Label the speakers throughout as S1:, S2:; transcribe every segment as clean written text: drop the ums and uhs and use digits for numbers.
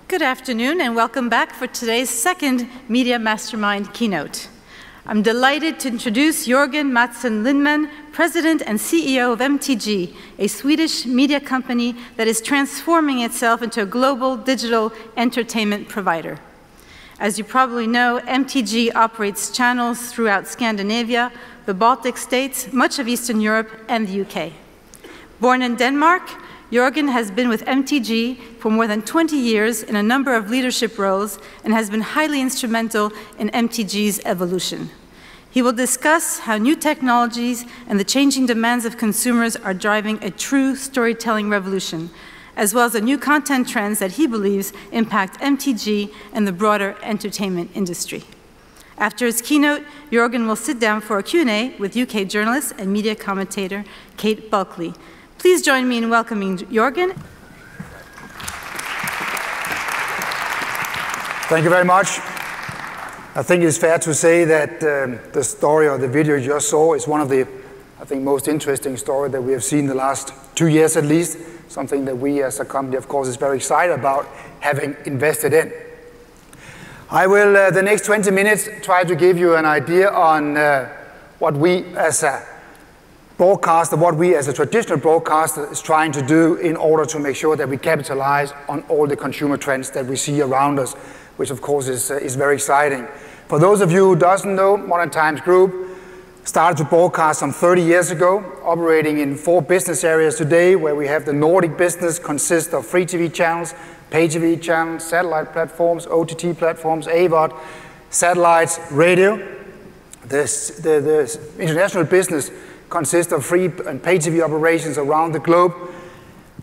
S1: Good afternoon and welcome back for today's second Media Mastermind keynote. I'm delighted to introduce Jørgen Madsen Lindemann, President and CEO of MTG, a Swedish media company that is transforming itself into a global digital entertainment provider. As you probably know, MTG operates channels throughout Scandinavia, the Baltic states, much of Eastern Europe, and the UK. Born in Denmark, Jorgen has been with MTG for more than 20 years in a number of leadership roles and has been highly instrumental in MTG's evolution. He will discuss how new technologies and the changing demands of consumers are driving a true storytelling revolution, as well as the new content trends that he believes impact MTG and the broader entertainment industry. After his keynote, Jorgen will sit down for a Q&A with UK journalist and media commentator Kate Bulkley. Please join me in welcoming Jorgen.
S2: Thank you very much. I think it's fair to say that the story or the video you just saw is one of the, I think, most interesting stories that we have seen the last 2 years at least, something that we as a company, of course, is very excited about having invested in. I will, the next 20 minutes, try to give you an idea on what we as a broadcaster, what we as a traditional broadcaster is trying to do in order to make sure that we capitalize on all the consumer trends that we see around us, which of course is very exciting. For those of you who doesn't know, Modern Times Group started to broadcast some 30 years ago, operating in 4 business areas today, where we have the Nordic business consists of free TV channels, pay TV channels, satellite platforms, OTT platforms, AVOD, satellites, radio. The international business consists of free and pay TV operations around the globe.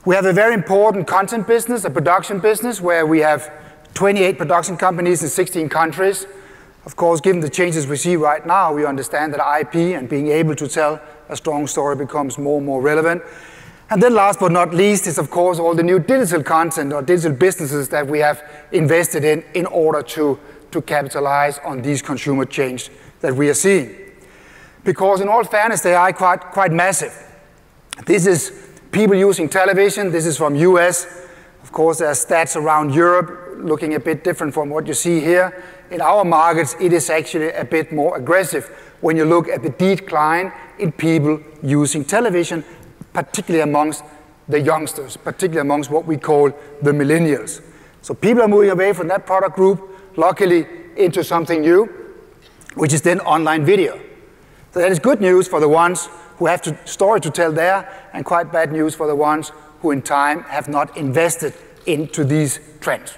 S2: We have a very important content business, a production business, where we have 28 production companies in 16 countries. Of course, given the changes we see right now, we understand that IP and being able to tell a strong story becomes more and more relevant. And then last but not least is, of course, all the new digital content or digital businesses that we have invested in order to capitalize on these consumer changes that we are seeing. Because in all fairness, they are quite massive. This is people using television. This is from US. Of course, there are stats around Europe looking a bit different from what you see here. In our markets, it is actually a bit more aggressive when you look at the decline in people using television, particularly amongst the youngsters, particularly amongst what we call the millennials. So people are moving away from that product group, luckily, into something new, which is then online video. So that is good news for the ones who have a story to tell there, and quite bad news for the ones who in time have not invested into these trends.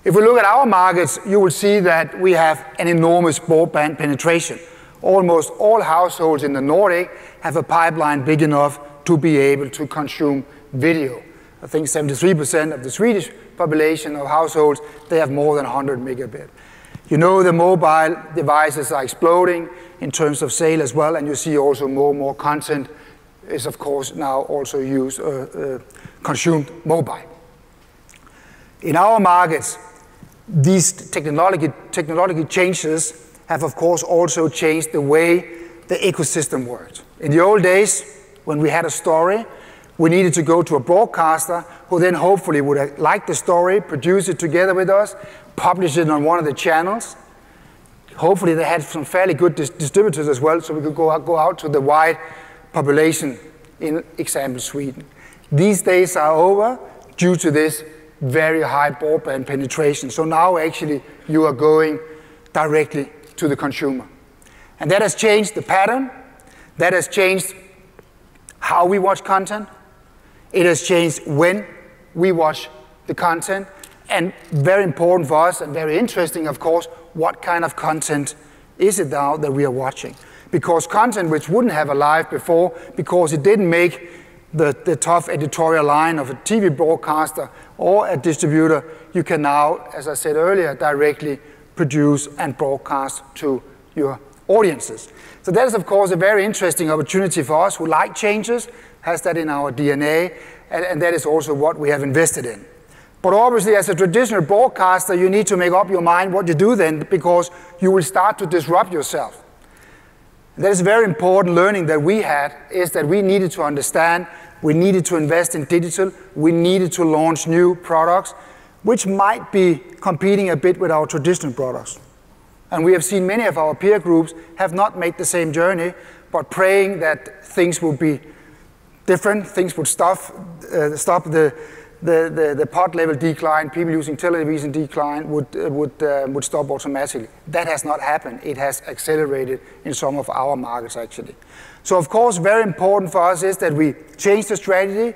S2: If we look at our markets, you will see that we have an enormous broadband penetration. Almost all households in the Nordic have a pipeline big enough to be able to consume video. I think 73% of the Swedish population of households, they have more than 100 megabit. You know the mobile devices are exploding in terms of sale as well, and you see also more and more content is, of course, now also consumed mobile. In our markets, these technological changes have, of course, also changed the way the ecosystem worked. In the old days, when we had a story, we needed to go to a broadcaster who then hopefully would have liked the story, produce it together with us, publish it on one of the channels. Hopefully they had some fairly good distributors as well, so we could go out to the wide population, in example Sweden. These days are over due to this very high broadband penetration. So now actually you are going directly to the consumer. And that has changed the pattern. That has changed how we watch content. It has changed when we watch the content. And very important for us and very interesting, of course, what kind of content is it now that we are watching? Because content which wouldn't have a life before, because it didn't make the tough editorial line of a TV broadcaster or a distributor, you can now, as I said earlier, directly produce and broadcast to your audiences. So that is, of course, a very interesting opportunity for us who like changes, has that in our DNA, and that is also what we have invested in. But obviously, as a traditional broadcaster, you need to make up your mind what you do then, because you will start to disrupt yourself. That is a very important learning that we had, is that we needed to understand, we needed to invest in digital, we needed to launch new products, which might be competing a bit with our traditional products. And we have seen many of our peer groups have not made the same journey, but praying that things will be different, things would stop the pod level decline, people using television decline would stop automatically. That has not happened. It has accelerated in some of our markets actually. So of course, very important for us is that we change the strategy.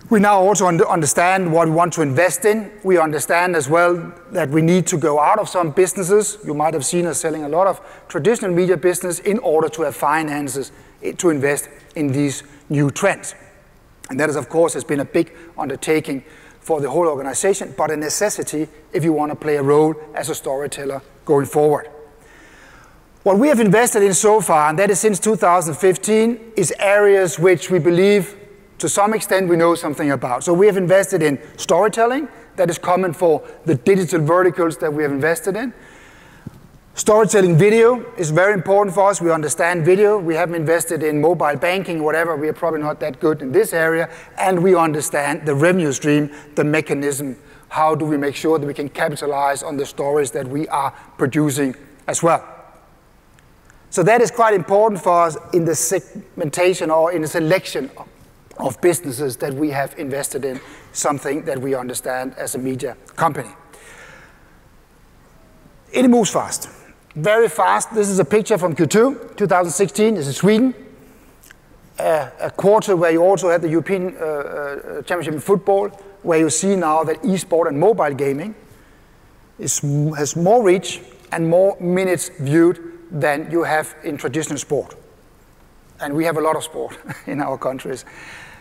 S2: We now also understand what we want to invest in. We understand as well that we need to go out of some businesses. You might have seen us selling a lot of traditional media business in order to have finances to invest in these new trends. And that, of course, has been a big undertaking for the whole organization, but a necessity if you want to play a role as a storyteller going forward. What we have invested in so far, and that is since 2015, is areas which we believe to some extent we know something about. So we have invested in storytelling. That is common for the digital verticals that we have invested in. Storytelling video is very important for us. We understand video. We haven't invested in mobile banking, whatever. We are probably not that good in this area. And we understand the revenue stream, the mechanism. How do we make sure that we can capitalize on the stories that we are producing as well? So that is quite important for us in the segmentation or in the selection of businesses that we have invested in, something that we understand as a media company. It moves fast, very fast. This is a picture from Q2, 2016. This is Sweden, a quarter where you also had the European Championship in football, where you see now that esport and mobile gaming has more reach and more minutes viewed than you have in traditional sport. And we have a lot of sport in our countries.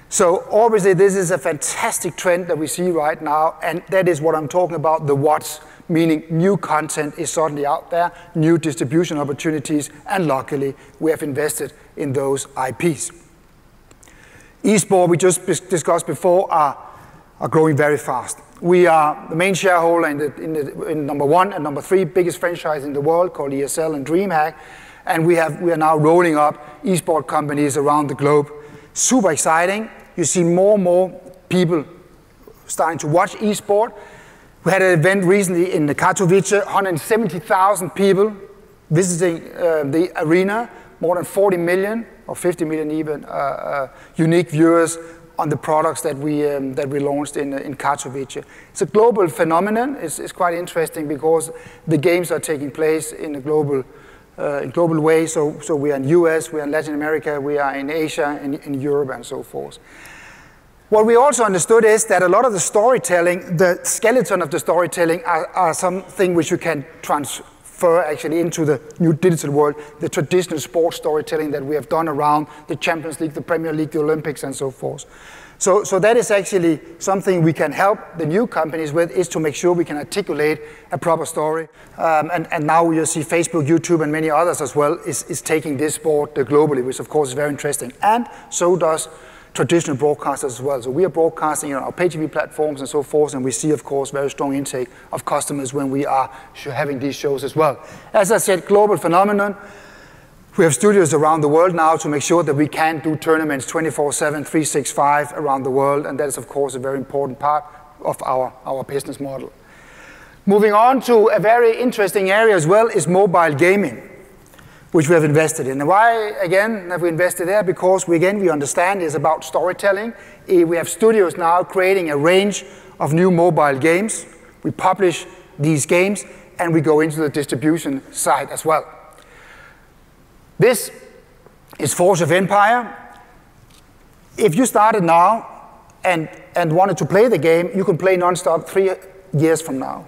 S2: So obviously this is a fantastic trend that we see right now, and that is what I'm talking about, the what's, meaning new content is suddenly out there, new distribution opportunities, and luckily we have invested in those IPs. Esport, we just discussed before, are growing very fast. We are the main shareholder in number 1 and number 3 biggest franchise in the world called ESL and DreamHack, and we are now rolling up esport companies around the globe. Super exciting. You see more and more people starting to watch esport. We had an event recently in Katowice, 170,000 people visiting the arena, more than 40 million or 50 million even unique viewers on the products that we launched in Katowice. It's a global phenomenon. It's quite interesting because the games are taking place in a global way. So we are in US, we are in Latin America, we are in Asia, in Europe, and so forth. What we also understood is that a lot of the storytelling, the skeleton of the storytelling, are something which you can transfer actually into the new digital world, the traditional sports storytelling that we have done around the Champions League, the Premier League, the Olympics, and so forth. So that is actually something we can help the new companies with, is to make sure we can articulate a proper story. And now you see Facebook, YouTube, and many others as well is taking this sport globally, which of course is very interesting. And so does traditional broadcasters as well. So we are broadcasting on our pay-TV platforms and so forth, and we see, of course, very strong intake of customers when we are having these shows as well. As I said, global phenomenon. We have studios around the world now to make sure that we can do tournaments 24/7, 365 around the world, and that is, of course, a very important part of our business model. Moving on to a very interesting area as well is mobile gaming, which we have invested in. And why, again, have we invested there? Because, we understand it's about storytelling. We have studios now creating a range of new mobile games. We publish these games, and we go into the distribution side as well. This is Forge of Empire. If you started now and wanted to play the game, you can play non-stop 3 years from now.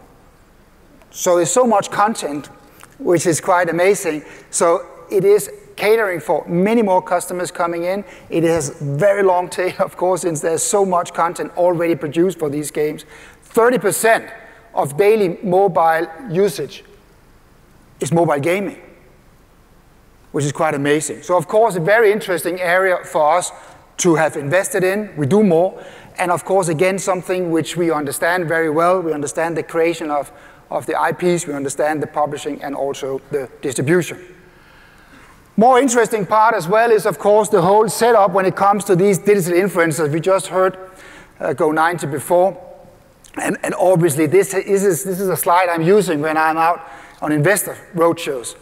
S2: So there's so much content, which is quite amazing. So it is catering for many more customers coming in. It has very long tail, of course, since there's so much content already produced for these games. 30% of daily mobile usage is mobile gaming, which is quite amazing. So of course, a very interesting area for us to have invested in. We do more. And of course, again, something which we understand very well. We understand the creation of the IPs, we understand the publishing, and also the distribution. More interesting part as well is, of course, the whole setup when it comes to these digital influencers. We just heard Go90 before. And obviously, this is a slide I'm using when I'm out on investor roadshows,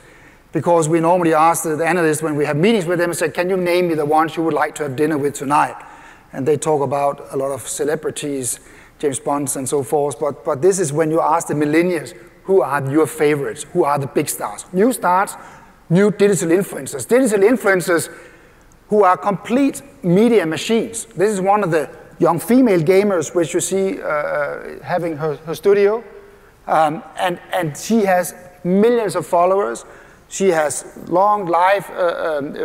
S2: because we normally ask the analysts when we have meetings with them and say, can you name me the ones you would like to have dinner with tonight? And they talk about a lot of celebrities, James Bond and so forth, but this is when you ask the millennials, who are your favorites? Who are the big stars? New stars, new digital influencers. Digital influencers who are complete media machines. This is one of the young female gamers, which you see having her studio. And she has millions of followers. She has long live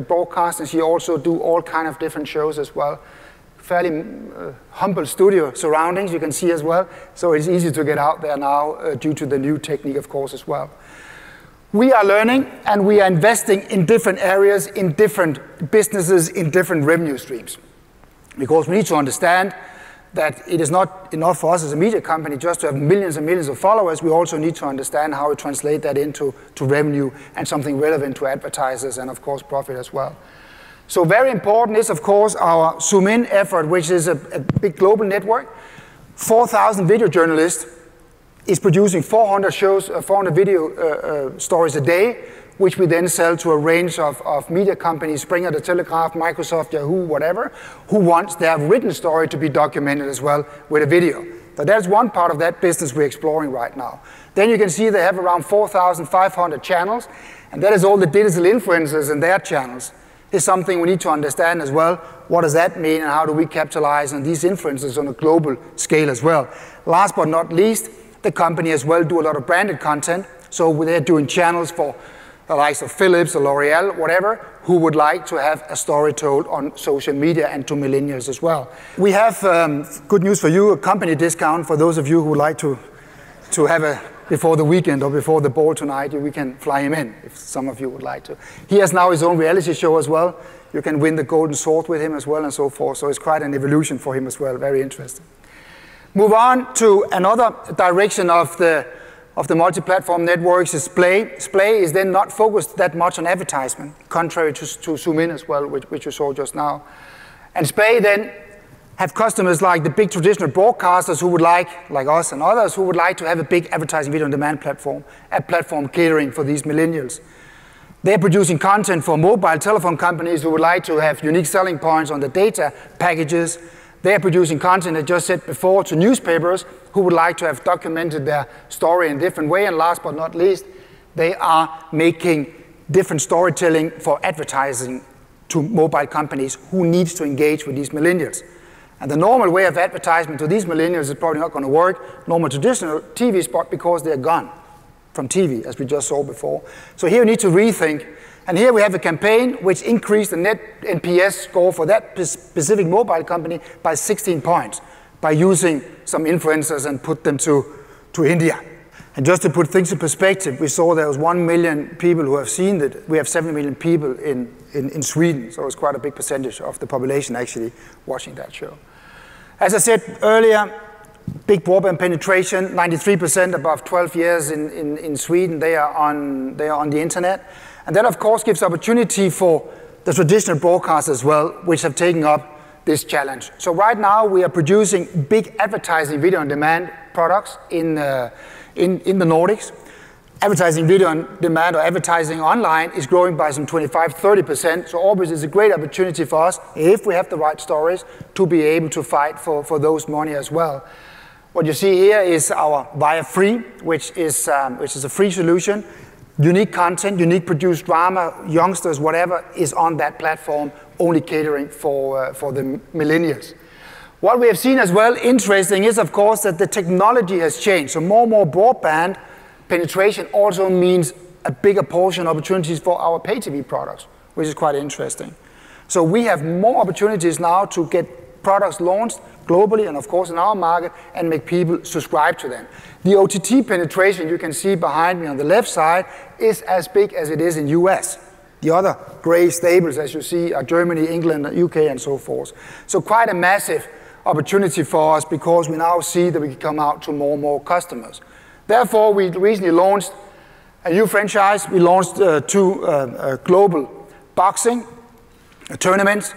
S2: broadcasts, and she also do all kind of different shows as well. Fairly humble studio surroundings, you can see as well. So it's easy to get out there now due to the new technique, of course, as well. We are learning, and we are investing in different areas, in different businesses, in different revenue streams. Because we need to understand that it is not enough for us as a media company just to have millions and millions of followers. We also need to understand how we translate that into revenue and something relevant to advertisers and, of course, profit as well. So very important is, of course, our zoom-in effort, which is a big global network. 4,000 video journalists is producing 400 shows, 400 video stories a day, which we then sell to a range of media companies, Springer, The Telegraph, Microsoft, Yahoo, whatever, who wants their written story to be documented as well with a video. So that's one part of that business we're exploring right now. Then you can see they have around 4,500 channels, and that is all the digital influencers and their channels. Is something we need to understand as well. What does that mean, and how do we capitalize on these influences on a global scale as well? Last but not least, the company as well do a lot of branded content. So they're doing channels for the likes of Philips or L'Oreal, whatever, who would like to have a story told on social media and to millennials as well. We have good news for you, a company discount for those of you who would like to have a before the weekend or before the ball tonight. We can fly him in if some of you would like to. He has now his own reality show as well. You can win the golden sword with him as well and so forth. So it's quite an evolution for him as well. Very interesting. Move on to another direction of the multi-platform networks is Splay. Splay is then not focused that much on advertisement, contrary to Zoom In as well, which you saw just now. And Splay then have customers like the big traditional broadcasters who would like us and others, who would like to have a big advertising video on demand platform, a platform catering for these millennials. They're producing content for mobile telephone companies who would like to have unique selling points on the data packages. They're producing content, I just said before, to newspapers who would like to have documented their story in a different way. And last but not least, they are making different storytelling for advertising to mobile companies who needs to engage with these millennials. And the normal way of advertisement to these millennials is probably not going to work, normal traditional TV spot, because they're gone from TV, as we just saw before. So here we need to rethink. And here we have a campaign which increased the net NPS score for that specific mobile company by 16 points by using some influencers and put them to India. And just to put things in perspective, we saw there was 1 million people who have seen it. We have 7 million people in Sweden, so it's quite a big percentage of the population actually watching that show. As I said earlier, big broadband penetration, 93% above 12 years in Sweden, they are on the internet. And that, of course, gives opportunity for the traditional broadcasters as well, which have taken up this challenge. So right now, we are producing big advertising video on demand products in the Nordics. Advertising video on demand or advertising online is growing by some 25–30%. So obviously, it's a great opportunity for us, if we have the right stories, to be able to fight for those money as well. What you see here is our Viaplay Free, which is a free solution. Unique content, unique produced drama, youngsters, whatever, is on that platform, only catering for the millennials. What we have seen as well, interesting, is of course that the technology has changed. So more and more broadband penetration also means a bigger portion of opportunities for our pay TV products, which is quite interesting. So we have more opportunities now to get products launched globally and of course in our market and make people subscribe to them. The OTT penetration you can see behind me on the left side is as big as it is in US. The other gray stables, as you see, are Germany, England, UK, and so forth. So quite a massive opportunity for us because we now see that we can come out to more and more customers. Therefore, we recently launched a new franchise. We launched two global boxing tournaments.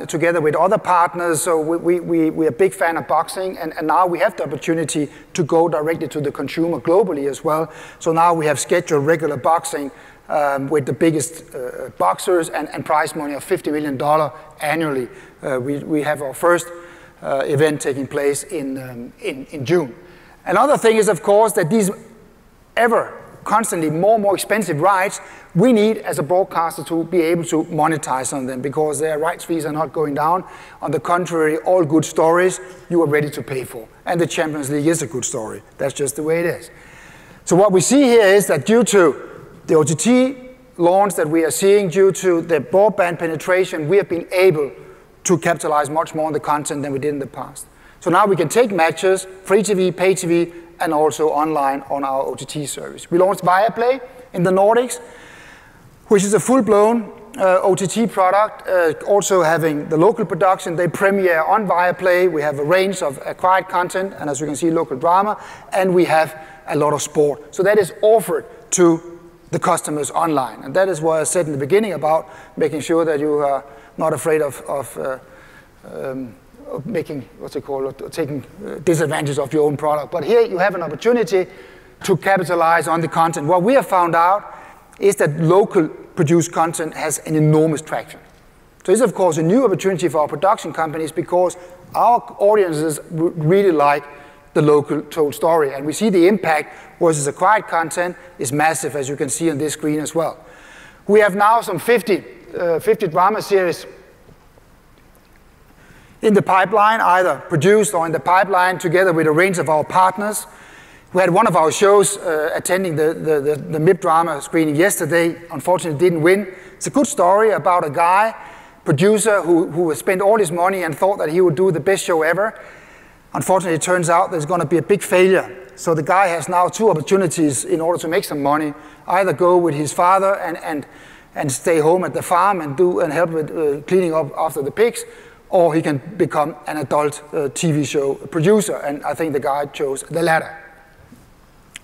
S2: together with other partners. So we're a big fan of boxing, and now we have the opportunity to go directly to the consumer globally as well. So now we have scheduled regular boxing with the biggest boxers and prize money of $50 million annually. We have our first event taking place in June. Another thing is, of course, that these ever constantly more and more expensive rights, we need as a broadcaster to be able to monetize on them, because their rights fees are not going down. On the contrary, all good stories you are ready to pay for. And the Champions League is a good story. That's just the way it is. So what we see here is that due to the OTT launch that we are seeing, due to the broadband penetration, we have been able to capitalize much more on the content than we did in the past. So now we can take matches, free TV, pay TV, and also online on our OTT service. We launched Viaplay in the Nordics, which is a full-blown OTT product, also having the local production. They premiere on Viaplay. We have a range of acquired content, and as you can see, local drama, and we have a lot of sport. So that is offered to the customers online. And that is what I said in the beginning about making sure that you are not afraid of making, what's it called, taking disadvantage of your own product. But here you have an opportunity to capitalize on the content. What we have found out is that local produced content has an enormous traction. So this is, of course, a new opportunity for our production companies, because our audiences really like the local told story. And we see the impact versus acquired content is massive, as you can see on this screen as well. We have now some 50 drama series in the pipeline, either produced or in the pipeline, together with a range of our partners. We had one of our shows attending the MIP drama screening yesterday. Unfortunately, didn't win. It's a good story about a guy, producer, who spent all his money and thought that he would do the best show ever. Unfortunately, it turns out there's going to be a big failure. So the guy has now two opportunities in order to make some money: either go with his father and stay home at the farm and help with cleaning up after the pigs, or he can become an adult TV show producer. And I think the guy chose the latter.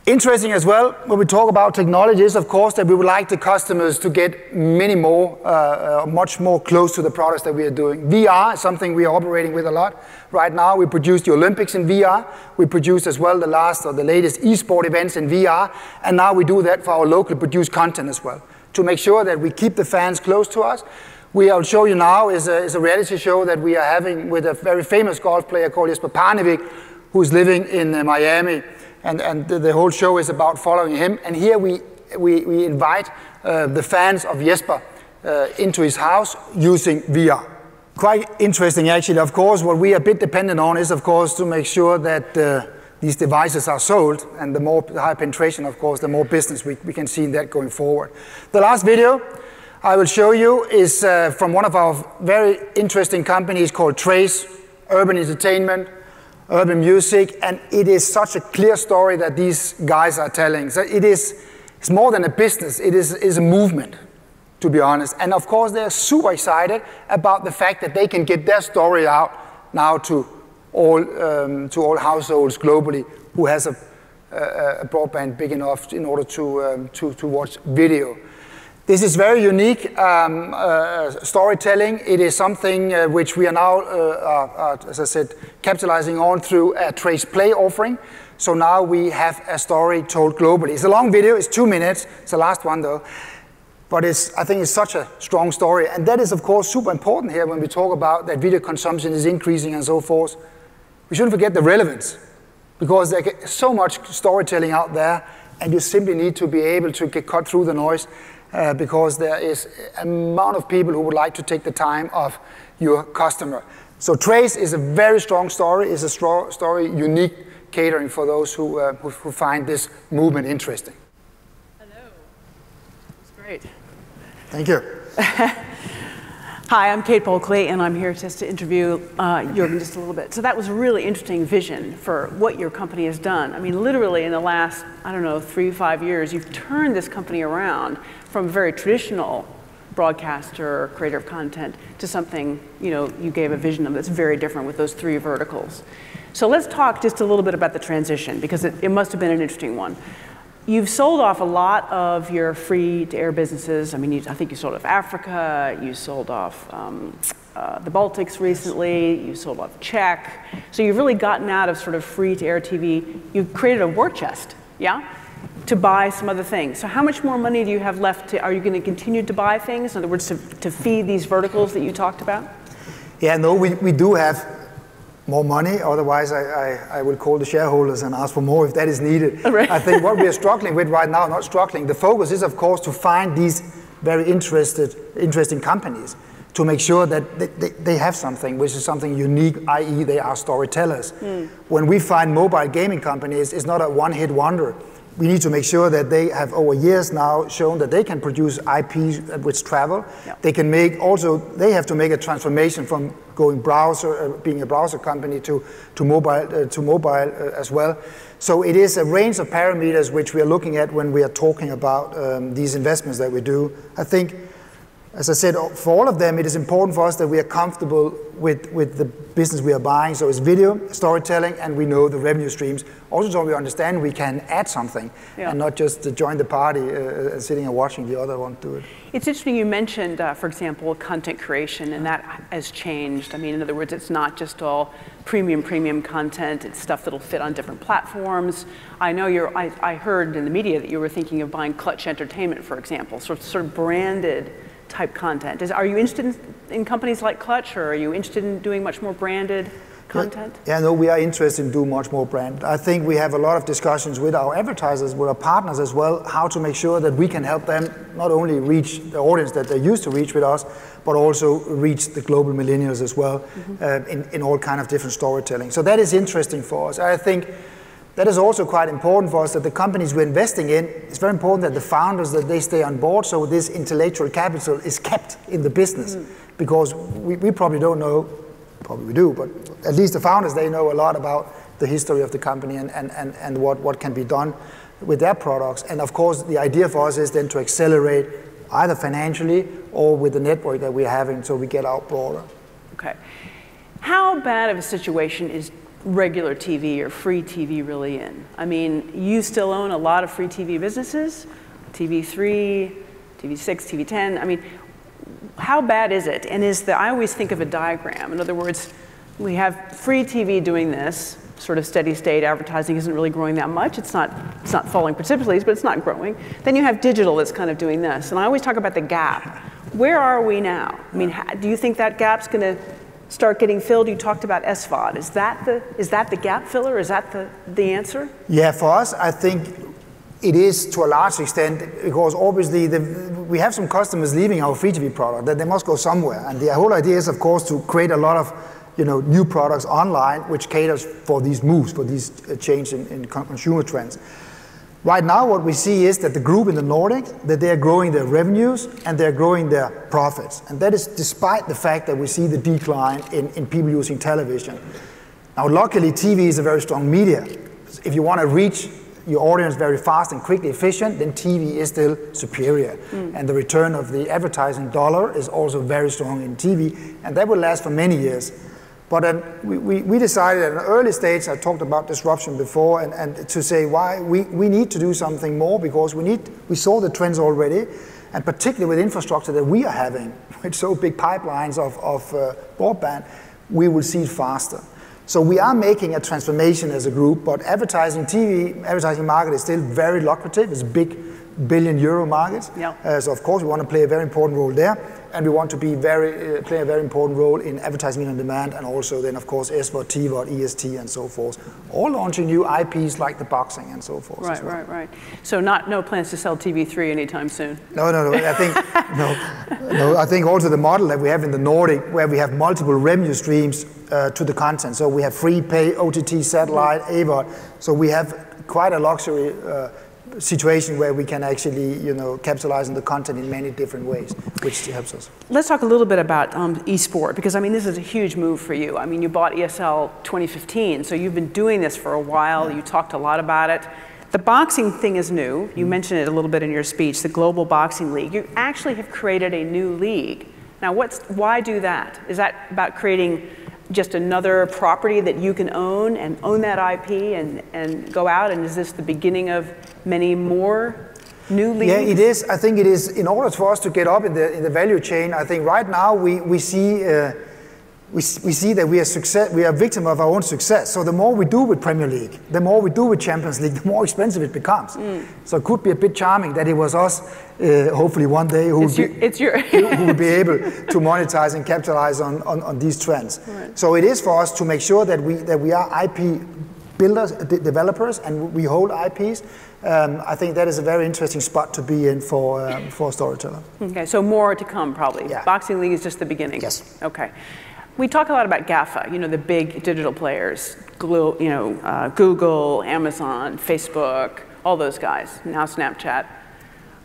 S2: Interesting as well, when we talk about technology, is of course that we would like the customers to get much more close to the products that we are doing. VR is something we are operating with a lot. Right now we produce the Olympics in VR. We produce as well the latest Esports events in VR. And now we do that for our local produced content as well, to make sure that we keep the fans close to us. I'll show you now is a reality show that we are having with a very famous golf player called Jesper, who's living in Miami. And the whole show is about following him. And here we invite the fans of Jesper into his house using VR. Quite interesting, actually. Of course, what we are a bit dependent on is, of course, to make sure that these devices are sold. And the higher penetration, of course, the more business we can see in that going forward. The last video I will show you is from one of our very interesting companies called Trace, Urban Entertainment, Urban Music, and it is such a clear story that these guys are telling. So it's more than a business, it is a movement, to be honest. And of course they're super excited about the fact that they can get their story out now to all households globally who has a broadband big enough in order to watch video. This is very unique storytelling. It is something which we are now, as I said, capitalizing on through a Trace Play offering. So now we have a story told globally. It's a long video, it's 2 minutes. It's the last one though. But I think it's such a strong story. And that is, of course, super important here when we talk about that video consumption is increasing and so forth. We shouldn't forget the relevance, because there's so much storytelling out there, and you simply need to be able to cut through the noise. Because there is an amount of people who would like to take the time of your customer. So Trace is a very strong story, is a story unique, catering for those who find this movement interesting.
S3: Hello. That's great.
S2: Thank you.
S3: Hi, I'm Kate Bulkley, and I'm here just to interview Jorgen just a little bit. So that was a really interesting vision for what your company has done. I mean, literally in the last, 3 to 5 years, you've turned this company around from a very traditional broadcaster or creator of content to something, you gave a vision of that's very different with those 3 verticals. So let's talk just a little bit about the transition, because it must have been an interesting one. You've sold off a lot of your free-to-air businesses. I mean, I think you sold off Africa, you sold off the Baltics recently, you sold off Czech. So you've really gotten out of sort of free-to-air TV. You've created a war chest, yeah, to buy some other things. So how much more money do you have left? Are you going to continue to buy things? In other words, to feed these verticals that you talked about?
S2: Yeah, no, we do have more money. Otherwise, I will call the shareholders and ask for more if that is needed. Right. I think what we are struggling with right now, not struggling, the focus is, of course, to find these very interesting companies to make sure that they have something which is something unique, i.e. they are storytellers. When we find mobile gaming companies, it's not a one-hit wonder. We need to make sure that they have over years now shown that they can produce IPs which travel. Yep. They can make they have to make a transformation from going being a browser company to mobile as well. So it is a range of parameters which we are looking at when we are talking about these investments that we do. I think, as I said, for all of them, it is important for us that we are comfortable with the business we are buying. So it's video, storytelling, and we know the revenue streams. Also, so we understand we can add something and not just join the party sitting and watching the other one do it.
S3: It's interesting you mentioned, for example, content creation, and that has changed. I mean, in other words, it's not just all premium content. It's stuff that'll fit on different platforms. I know I heard in the media that you were thinking of buying Clutch Entertainment, for example, sort of branded type content. Are you interested in companies like Clutch, or are you interested in doing much more branded content?
S2: Yeah, no, we are interested in doing much more brand. I think we have a lot of discussions with our advertisers, with our partners as well, how to make sure that we can help them not only reach the audience that they used to reach with us, but also reach the global millennials as well, in all kind of different storytelling. So that is interesting for us. I think that is also quite important for us, that the companies we're investing in, it's very important that the founders, that they stay on board, so this intellectual capital is kept in the business. Because we probably don't know, probably we do, but at least the founders, they know a lot about the history of the company and what can be done with their products. And of course, the idea for us is then to accelerate either financially or with the network that we're having, so we get out broader.
S3: Okay. How bad of a situation is regular TV or free TV really in? I mean, you still own a lot of free TV businesses, TV3, TV6, TV10. I mean, how bad is it? And I always think of a diagram. In other words, we have free TV doing this, sort of steady state. Advertising isn't really growing that much. It's not falling precipitously, but it's not growing. Then you have digital that's kind of doing this. And I always talk about the gap. Where are we now? I mean, do you think that gap's going to start getting filled? You talked about SVOD. Is that the gap filler? Is that the answer? Yeah,
S2: for us, I think it is to a large extent, because obviously we have some customers leaving our free TV product, that they must go somewhere. And the whole idea is, of course, to create a lot of new products online, which caters for these moves, for these change in consumer trends. Right now, what we see is that the group in the Nordics, that they are growing their revenues and they're growing their profits. And that is despite the fact that we see the decline in people using television. Now, luckily, TV is a very strong media. If you want to reach your audience very fast and quickly efficient, then TV is still superior. And the return of the advertising dollar is also very strong in TV, and that will last for many years. But we decided at an early stage, I talked about disruption before, and to say why we need to do something more, because we saw the trends already, and particularly with infrastructure that we are having, with so big pipelines of broadband, we will see it faster. So we are making a transformation as a group, but advertising market is still very lucrative. It's a big billion-euro market. Yep. So of course we want to play a very important role there, and we want to be play a very important role in advertising on demand, and also then of course SVOD, TVOD, EST, and so forth. All launching new IPs like the boxing and so forth.
S3: Right, well. Right. So no plans to sell TV3 anytime soon.
S2: No. I think no. I think also the model that we have in the Nordic, where we have multiple revenue streams to the content. So we have free pay, OTT, satellite, AVOD. So we have quite a luxury situation where we can actually, capitalize on the content in many different ways, which helps us.
S3: Let's talk a little bit about eSport, because I mean, this is a huge move for you. I mean, you bought ESL 2015, so you've been doing this for a while. Yeah. You talked a lot about it. The boxing thing is new. You mentioned it a little bit in your speech, the Global Boxing League. You actually have created a new league. Now, why do that? Is that about creating just another property that you can own and own that IP and go out? And is this the beginning of many more New leagues?
S2: Yeah, it is. I think it is. In order for us to get up in the value chain, I think right now we see that we are victim of our own success. So the more we do with Premier League, the more we do with Champions League, the more expensive it becomes. So it could be a bit charming that it was us, hopefully one day, who would be able to monetize and capitalize on these trends.
S3: Right.
S2: So it is for us to make sure that we are IP builders, developers, and we hold IPs. I think that is a very interesting spot to be in for a storyteller.
S3: Okay, so more to come probably.
S2: Yeah.
S3: Boxing League is just the beginning.
S2: Yes.
S3: Okay. We talk a lot about GAFA, the big digital players, Google, Amazon, Facebook, all those guys, now Snapchat.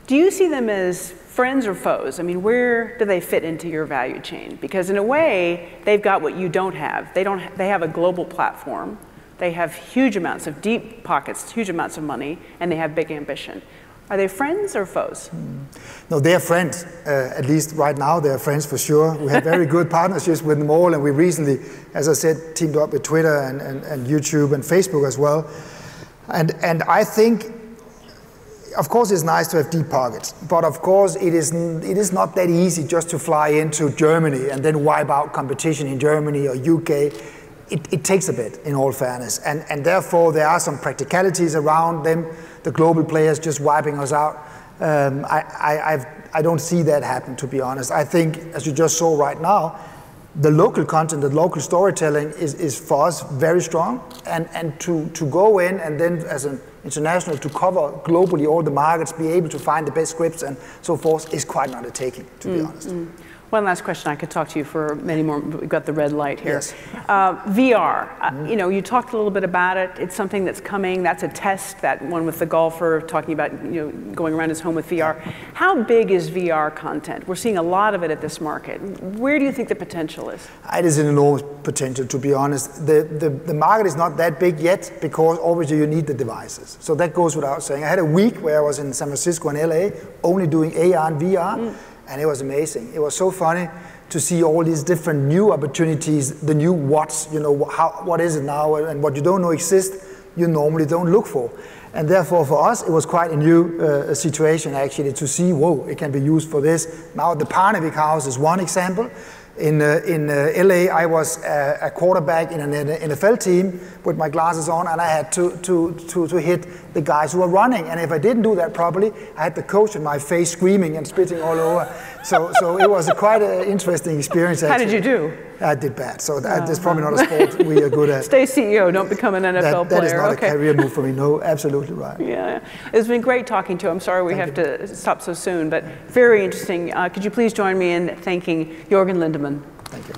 S3: Do you see them as friends or foes? I mean, where do they fit into your value chain? Because in a way, they've got what you don't have. They have a global platform. They have huge amounts of deep pockets, huge amounts of money, and they have big ambition. Are they friends or foes?
S2: No, they are friends. At least right now, they are friends for sure. We have very good partnerships with them all, and we recently, as I said, teamed up with Twitter and YouTube and Facebook as well. And I think, of course, it's nice to have deep pockets, but of course, it is not that easy just to fly into Germany and then wipe out competition in Germany or UK. It takes a bit, in all fairness, and therefore there are some practicalities around them. The global players just wiping us out. I don't see that happen, to be honest. I think, as you just saw right now, the local content, the local storytelling is for us very strong, and to go in and then as an international to cover globally all the markets, be able to find the best scripts and so forth is quite an undertaking, to be honest.
S3: One last question. I could talk to you for many more, but we've got the red light here.
S2: Yes.
S3: VR, you talked a little bit about it. It's something that's coming. That's a test, that one with the golfer talking about going around his home with VR. How big is VR content? We're seeing a lot of it at this market. Where do you think the potential is?
S2: It is an enormous potential, to be honest. The market is not that big yet because obviously you need the devices. So that goes without saying. I had a week where I was in San Francisco and LA only doing AR and VR. And it was amazing. It was so funny to see all these different new opportunities, the new what's, what is it now, and what you don't know exists, you normally don't look for. And therefore for us, it was quite a new situation actually to see, whoa, it can be used for this. Now the Parnevik House is one example. In LA, I was a quarterback in an NFL team with my glasses on, and I had to hit the guys who were running. And if I didn't do that properly, I had the coach in my face screaming and spitting all over. So it was quite an interesting experience. Actually.
S3: How did you do?
S2: I did bad. So that's probably not a sport we are good at.
S3: Stay CEO, don't become an NFL player.
S2: That is not a career move for me. No, absolutely right.
S3: Yeah, it's been great talking to you. I'm sorry we have to stop so soon, but very interesting. Could you please join me in thanking Jørgen Lindemann?
S2: Thank you.